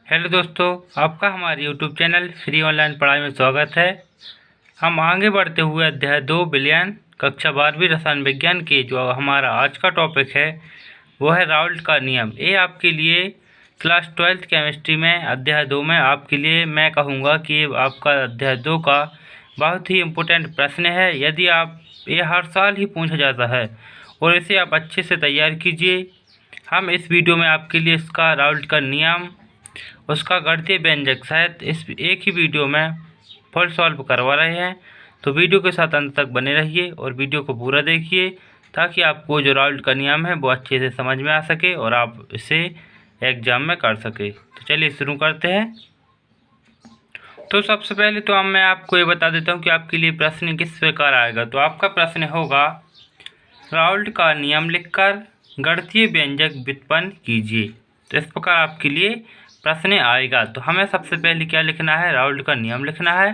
Hello दोस्तों, आपका हमारे यूट्यूब चैनल फ्री ऑनलाइन पढ़ाई में स्वागत है। हम आगे बढ़ते हुए अध्याय 2 विलयन कक्षा 12वीं रसायन विज्ञान के जो हमारा आज का टॉपिक है वो है राउल्ट का नियम। ये आपके लिए क्लास 12th केमिस्ट्री में अध्याय 2 में आपके लिए मैं कहूँगा कि आपका अध्याय 2 का बहुत ही इम्पोर्टेंट प्रश्न है। यदि आप ये हर साल ही पूछा जाता है और इसे आप अच्छे से तैयार कीजिए। हम इस वीडियो में आपके लिए इसका राउल्ट का नियम, उसका गणितीय व्यंजक शायद इस एक ही वीडियो में फुल सॉल्व करवा रहे हैं। तो वीडियो के साथ अंत तक बने रहिए और वीडियो को पूरा देखिए ताकि आपको जो राउल्ट का नियम है वो अच्छे से समझ में आ सके और आप इसे एग्जाम में कर सके। तो चलिए शुरू करते हैं। तो सबसे पहले तो मैं आपको ये बता देता हूँ कि आपके लिए प्रश्न किस प्रकार आएगा। तो आपका प्रश्न होगा, राउल्ट का नियम लिखकर गणितीय व्यंजक व्युत्पन्न कीजिए। तो इस प्रकार आपके लिए प्रश्न आएगा। तो हमें सबसे पहले क्या लिखना है, राउल्ट का नियम लिखना है,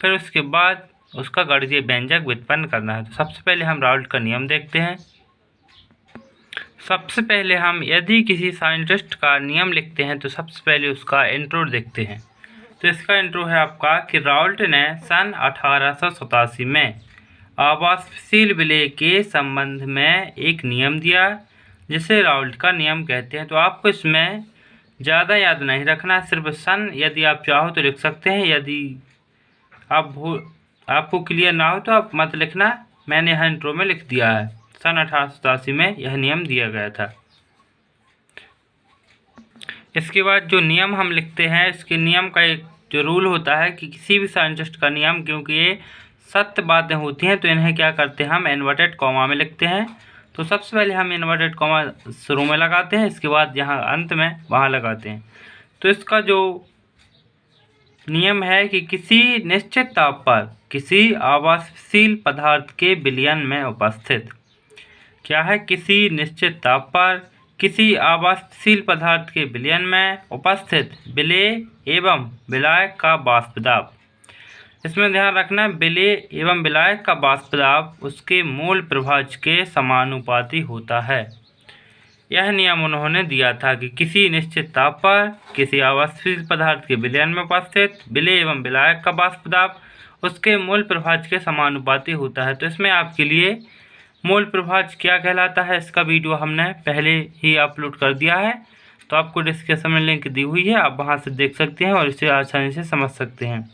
फिर उसके बाद उसका गणितीय व्यंजक व्युत्पन्न करना है। तो सबसे पहले हम राउल्ट का नियम देखते हैं। सबसे पहले हम यदि किसी साइंटिस्ट का नियम लिखते हैं तो सबसे पहले उसका इंट्रो देखते हैं। तो इसका इंट्रो है आपका कि राउल्ट ने सन 1887 में आवासशील विलय के संबंध में एक नियम दिया जिसे राउल्ट का नियम कहते हैं। तो आपको इसमें ज़्यादा याद नहीं रखना, सिर्फ सन यदि आप चाहो तो लिख सकते हैं। यदि आपको क्लियर ना हो तो आप मत लिखना, मैंने यहाँ इंट्रो में लिख दिया है। सन 1887 में यह नियम दिया गया था। इसके बाद जो नियम हम लिखते हैं, इसके नियम का एक जो रूल होता है कि किसी भी साइंटिस्ट का नियम, क्योंकि ये सत्य बातें होती हैं तो इन्हें क्या करते हैं, हम इन्वर्टेड कॉमा में लिखते हैं। तो सबसे पहले हम इन्वर्टेड कॉमा शुरू में लगाते हैं, इसके बाद यहाँ अंत में वहाँ लगाते हैं। तो इसका जो नियम है कि किसी निश्चित ताप पर किसी आवासशील पदार्थ के विलयन में उपस्थित, क्या है, किसी निश्चित ताप पर किसी आवासशील पदार्थ के विलयन में उपस्थित विलेय एवं विलायक का वाष्प दाब। इसमें ध्यान रखना, विलेय एवं विलायक का वाष्प दाब उसके मूल प्रभाज के समानुपाती होता है। यह नियम उन्होंने दिया था कि किसी निश्चित ताप पर किसी आवासशील पदार्थ के विलयन में उपस्थित विलेय एवं विलायक का वाष्प दाब उसके मूल प्रभाज के समानुपाती होता है। तो इसमें आपके लिए मूल प्रभाज क्या कहलाता है, इसका वीडियो हमने पहले ही अपलोड कर दिया है। तो आपको डिस्क्रिप्शन में लिंक दी हुई है, आप वहां से देख सकते हैं और इसे आसानी से समझ सकते हैं।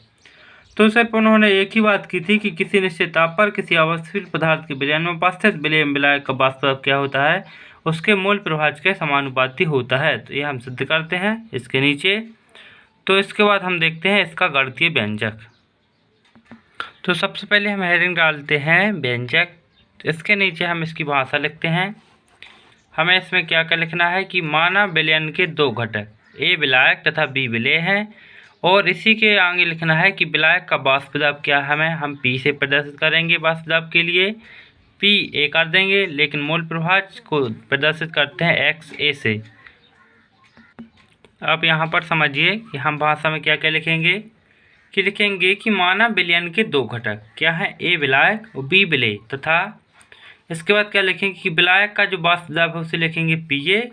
तो सिर्फ उन्होंने एक ही बात की थी कि किसी निश्चित ताप पर किसी आवासशील पदार्थ के विलयन में उपस्थित विलेय एवं विलायक का वाष्प दाब क्या होता है, उसके मूल प्रभाज के समानुपाती होता है। तो ये हम सिद्ध करते हैं इसके नीचे। तो इसके बाद हम देखते हैं इसका गणितीय व्यंजक। तो सबसे पहले हम हेडिंग डालते हैं व्यंजक, इसके नीचे हम इसकी भाषा लिखते हैं। हमें इसमें क्या क्या लिखना है कि माना विलयन के दो घटक ए विलायक तथा बी विलेय हैं, और इसी के आगे लिखना है कि विलायक का वाष्प दाब क्या हमें हम पी से प्रदर्शित करेंगे। वाष्प दाब के लिए पी ए कर देंगे, लेकिन मूल प्रभाज को प्रदर्शित करते हैं एक्स ए से। आप यहाँ पर समझिए कि हम भाषा में क्या क्या लिखेंगे कि लिखेंगे कि माना विलयन के दो घटक क्या है, ए विलायक और बी विलेय, तथा इसके बाद क्या लिखेंगे कि विलायक का जो वाष्प दाब है उसे लिखेंगे पी ए,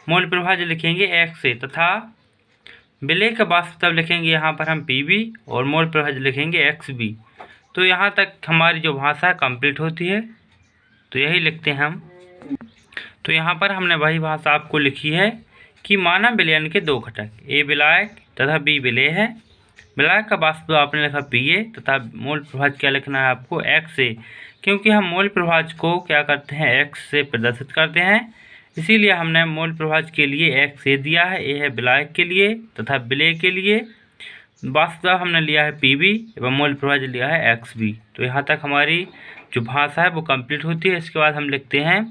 मूल प्रभाज लिखेंगे एक्स ए, तथा विलेय का वाष्प दाब लिखेंगे यहाँ पर हम पी बी और मूल प्रभाज लिखेंगे एक्स बी। तो यहाँ तक हमारी जो भाषा कंप्लीट होती है। तो यही लिखते हैं हम। तो यहाँ पर हमने वही भाषा आपको लिखी है कि माना विलयन के दो घटक ए विलायक तथा बी विलेय है। विलायक का वाष्प दाब आपने लिखा पी ए तथा मूल प्रभाज क्या लिखना है आपको एक्स ए, क्योंकि हम मूल प्रभाज को क्या करते हैं एक्स से प्रदर्शित करते हैं, इसीलिए हमने मूल प्रभाज के लिए एक्स ए दिया है। ए है विलायक के लिए तथा विलेय के लिए वाष्प दाब हमने लिया है पी बी एवं मूल प्रभाज लिया है एक्स बी। तो यहाँ तक हमारी जो भाषा है वो कंप्लीट होती है। इसके बाद हम लिखते हैं,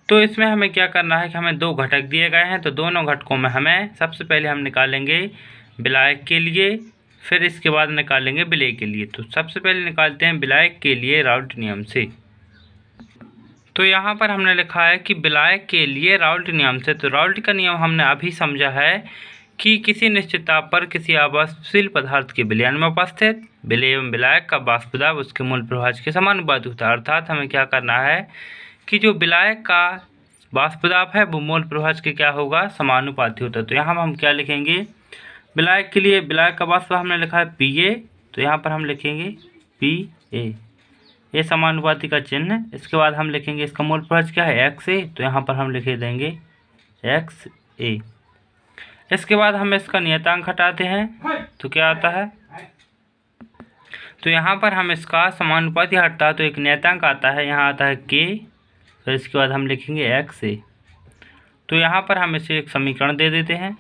तो इसमें हमें क्या करना है कि हमें दो घटक दिए गए हैं, तो दोनों घटकों में हमें सबसे पहले हम निकालेंगे विलायक के लिए, फिर इसके बाद निकालेंगे विलेय के लिए। तो सबसे पहले निकालते हैं विलायक के लिए राउल्ट नियम से। तो यहाँ पर हमने लिखा है कि विलायक के लिए राउल्ट नियम से। तो राउल्ट का नियम हमने अभी समझा है कि किसी निश्चित ताप पर किसी आवासशील पदार्थ के विलयन में उपस्थित विलेय एवं विलायक का वाष्प दाब उसके मूल प्रभाज के समानुपाती होता है। अर्थात हमें क्या करना है कि जो विलायक का वाष्प दाब है वो मूल प्रभाज के क्या होगा, समानुपाती होता है। तो यहाँ हम क्या लिखेंगे विलायक के लिए विलायक का वाष्प हमने लिखा है Pa, तो यहाँ पर हम लिखेंगे Pa, ये समानुपाती का चिन्ह। इसके बाद हम लिखेंगे इसका मोल प्रभाज क्या है Xa, तो यहाँ पर हम लिखे देंगे Xa। इसके बाद हम इसका नियतांक हटाते हैं तो क्या आता है, तो यहाँ पर हम इसका समानुपाती हटता है तो एक नियतांक आता है, यहाँ आता है K, फिर इसके बाद हम लिखेंगे Xa। तो यहाँ पर हम इसे एक समीकरण दे देते हैं।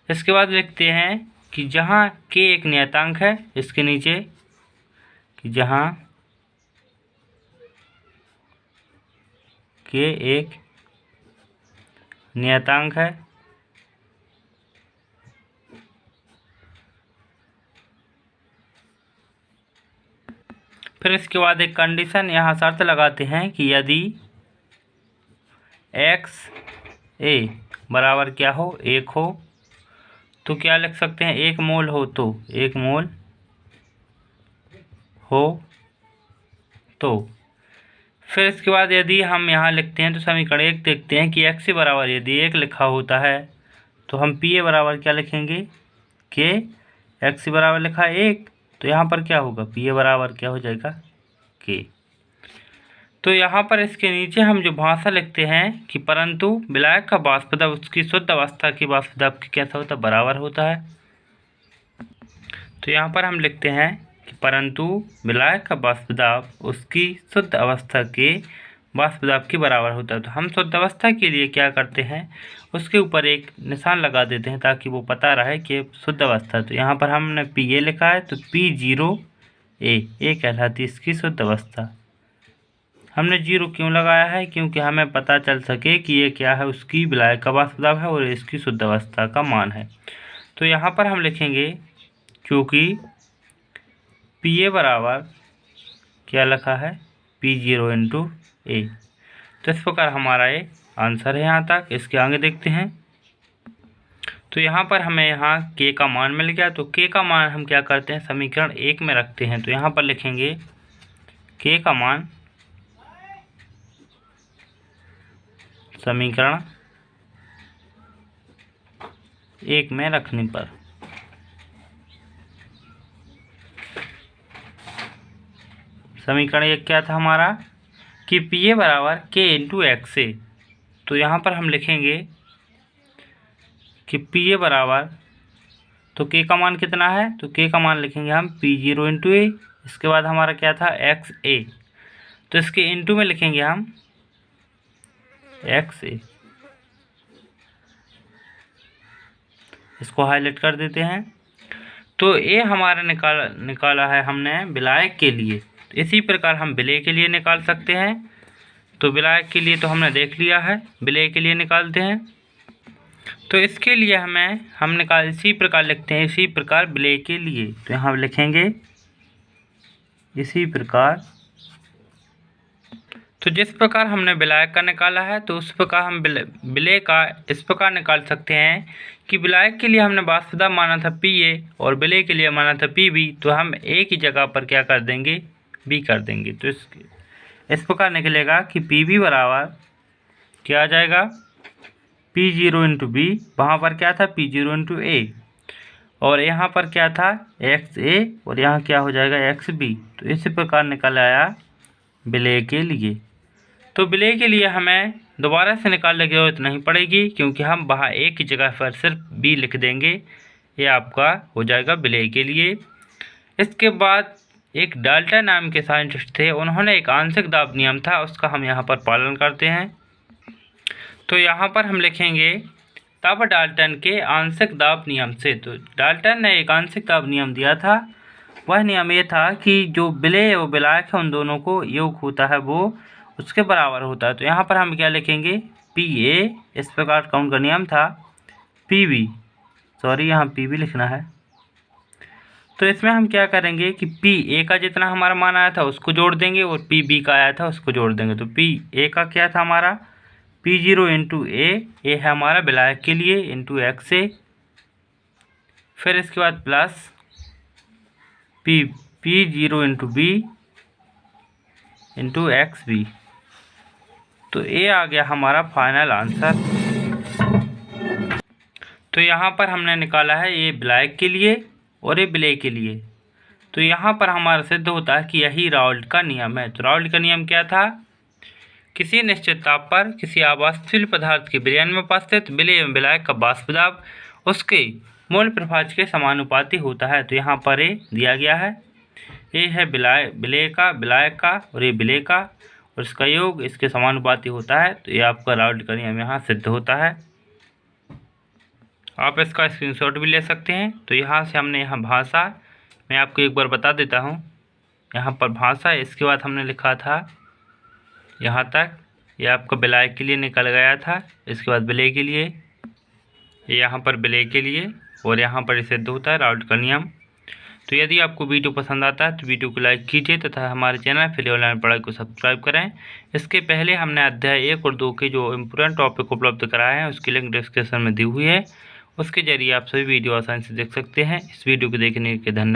इसके बाद लिखते हैं कि जहाँ K एक नियतांक है, इसके नीचे कि जहाँ K एक नियतांक है फिर इसके बाद एक कंडीशन यहाँ शर्त लगाते हैं कि यदि Xa बराबर क्या हो 1 हो तो क्या लिख सकते हैं, 1 मोल हो तो 1 मोल हो तो। फिर इसके बाद यदि हम यहाँ लिखते हैं तो समीकरण 1 देखते हैं कि Xa बराबर यदि 1 लिखा होता है तो हम Pa बराबर क्या लिखेंगे K, Xa बराबर लिखा है 1, तो यहाँ पर क्या होगा Pa बराबर क्या हो जाएगा K। तो यहाँ पर इसके नीचे हम जो भाषा लिखते हैं कि परंतु विलायक का वाष्प दाब उसकी शुद्ध अवस्था की वाष्प दाब के कैसा होता है, बराबर होता है। तो यहाँ पर हम लिखते हैं कि परंतु विलायक का वाष्प दाब उसकी शुद्ध अवस्था के वाष्प दाब के बराबर होता है। तो हम शुद्ध अवस्था के लिए क्या करते हैं, उसके ऊपर एक निशान लगा देते हैं ताकि वो पता रहे कि शुद्ध अवस्था। तो यहाँ पर हमने Pa लिखा है तो P0A ये कहलाती है इसकी शुद्ध अवस्था। हमने 0 क्यों लगाया है, क्योंकि हमें पता चल सके कि ये क्या है, उसकी विलायक का वाष्प दाब है और इसकी शुद्ध अवस्था का मान है। तो यहाँ पर हम लिखेंगे क्योंकि Pa बराबर क्या लिखा है P0 इंटू A। तो इस प्रकार हमारा ये आंसर है यहाँ तक। इसके आगे देखते हैं। तो यहाँ पर हमें यहाँ K का मान मिल गया, तो K का मान हम क्या करते हैं समीकरण 1 में रखते हैं। तो यहाँ पर लिखेंगे K का मान समीकरण 1 में रखने पर समीकरण 1 क्या था हमारा कि Pa बराबर K इंटू Xa। तो यहाँ पर हम लिखेंगे कि Pa बराबर, तो K का मान कितना है, तो K का मान लिखेंगे हम P0 इंटू A। इसके बाद हमारा क्या था Xa, तो इसके इंटू में लिखेंगे हम Xa। इसको हाईलाइट कर देते हैं। तो ये हमारा निकाला है हमने विलायक के लिए। तो इसी प्रकार हम विलेय के लिए निकाल सकते हैं। तो विलायक के लिए तो हमने देख लिया है, विलेय के लिए निकालते हैं। तो इसके लिए हम इसी प्रकार लिखते हैं, इसी प्रकार विलेय के लिए। तो यहाँ लिखेंगे इसी प्रकार। तो जिस प्रकार हमने विलायक का निकाला है तो उस प्रकार हम विलेय का इस प्रकार निकाल सकते हैं कि विलायक के लिए हमने वाष्प दाब माना था Pa और विलेय के लिए माना था Pb, तो हम एक ही जगह पर क्या कर देंगे B कर देंगे। तो इस प्रकार निकलेगा कि Pb बराबर क्या आ जाएगा P0 इंटू B, वहाँ पर क्या था P0 इंटू A, और यहाँ पर क्या था Xa और यहाँ क्या हो जाएगा Xb। तो इसी प्रकार निकल आया विलेय के लिए। तो विलेय के लिए हमें दोबारा से निकालने की जरूरत नहीं पड़ेगी क्योंकि हम वहाँ एक ही जगह पर सिर्फ B लिख देंगे, ये आपका हो जाएगा विलेय के लिए। इसके बाद एक डाल्टन नाम के साइंटिस्ट थे, उन्होंने एक आंशिक दाब नियम था, उसका हम यहाँ पर पालन करते हैं। तो यहाँ पर हम लिखेंगे तब डाल्टन के आंशिक दाब नियम से। तो डाल्टन ने एक आंशिक दाब नियम दिया था, वह नियम ये था कि जो विलेय और विलायक है उन दोनों को योग होता है वो उसके बराबर होता है। तो यहाँ पर हम क्या लिखेंगे Pa, इस प्रकार का उनका नियम था। Pb, सॉरी यहाँ Pb लिखना है। तो इसमें हम क्या करेंगे कि Pa का जितना हमारा मान आया था उसको जोड़ देंगे और Pb का आया था उसको जोड़ देंगे। तो Pa का क्या था हमारा P0 इंटू A, ये है हमारा विलायक के लिए, इंटू Xa। फिर इसके बाद plus P0 into B into Xb। तो ये आ गया हमारा फाइनल आंसर। तो यहाँ पर हमने निकाला है ये ब्लैक के लिए और ये ब्लैक के लिए। तो यहाँ पर हमारा सिद्ध होता है कि यही राउल्ट का नियम है। तो राउल्ट का नियम क्या था? किसी निश्चित ताप पर किसी आवासशील पदार्थ के विलयन में उपस्थित विलय एवं विलायक का वाष्प दाब उसके मूल प्रभाज के समानुपाती होता है। तो यहाँ पर ये दिया गया है, ये है विलय का, विलायक का, और ये विलय का, और इसका योग इसके समानुपाती होता है। तो ये आपका राउल्ट का नियम यहाँ सिद्ध होता है। आप इसका स्क्रीनशॉट भी ले सकते हैं। तो यहाँ से हमने यहाँ भाषा, मैं आपको एक बार बता देता हूँ, यहाँ पर भाषा, इसके बाद हमने लिखा था यहाँ तक, ये आपका विलायक के लिए निकल गया था, इसके बाद विलय के लिए, ये यहाँ पर विलय के लिए, और यहाँ पर सिद्ध होता है राउल्ट का नियम। तो यदि आपको वीडियो पसंद आता है तो वीडियो को लाइक कीजिए तथा हमारे चैनल फिर ऑनलाइन पढ़ाई को सब्सक्राइब करें। इसके पहले हमने अध्याय 1 और 2 के जो इम्पोर्टेंट टॉपिक उपलब्ध कराए हैं उसकी लिंक डिस्क्रिप्शन में दी हुई है, उसके जरिए आप सभी वीडियो आसानी से देख सकते हैं। इस वीडियो को देखने के धन्यवाद।